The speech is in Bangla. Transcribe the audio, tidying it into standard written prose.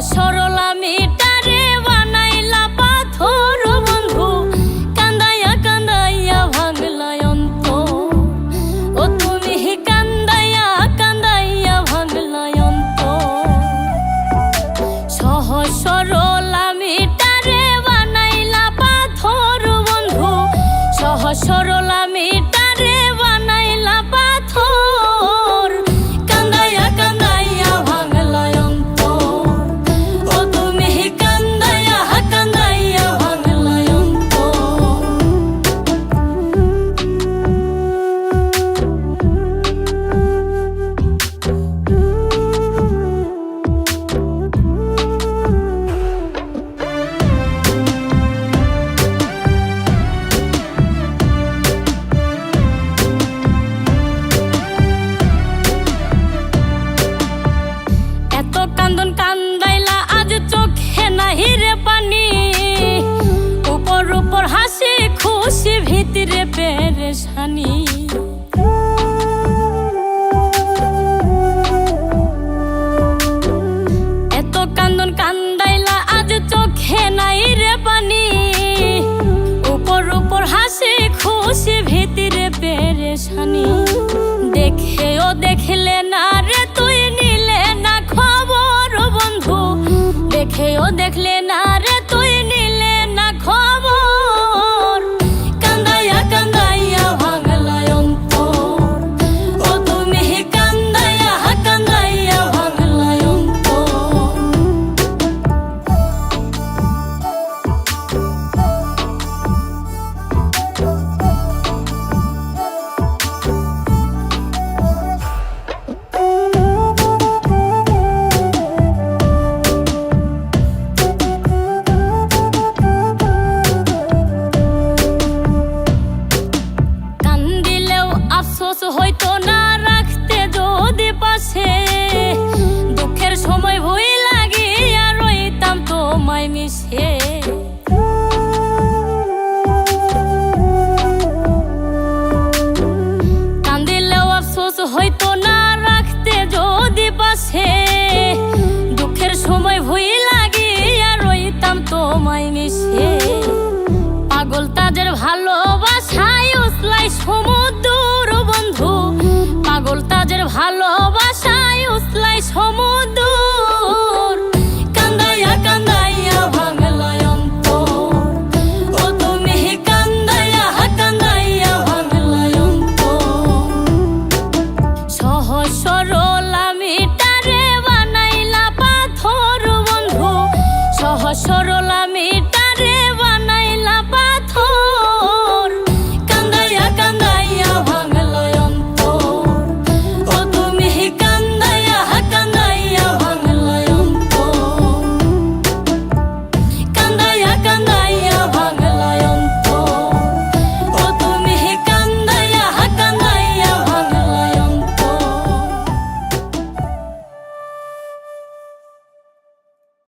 সরল আমি তারে বানাইলা পাথর বন্ধু, কান্দাইয়া কান্দাইয়া ভাঙলা অন্তর। ও তুমি কান্দাইয়া কান্দাইয়া ভাঙলা অন্তর। সহজ সরল আমি তারে বানাইলা পাথর বন্ধু, সহজ সরল আমি তারে বানাইলা পাথর। কান্দাইয়া কান্দাইয়া ভাঙলা অন্তর। ও তুমি কান্দাইয়া কান্দাইয়া ভাঙলা অন্তর। এত কান্দন কান্দাইলা আজ চোখে নাহি রে পানি, উপর উপর হাসি খুশি ভিতরে পেরেশানি। এত কান্দন কান্দাইলা আজ চোখে নাই রে পানি, উপর উপর হাসি খুশি ভিতরে পেরেশানি।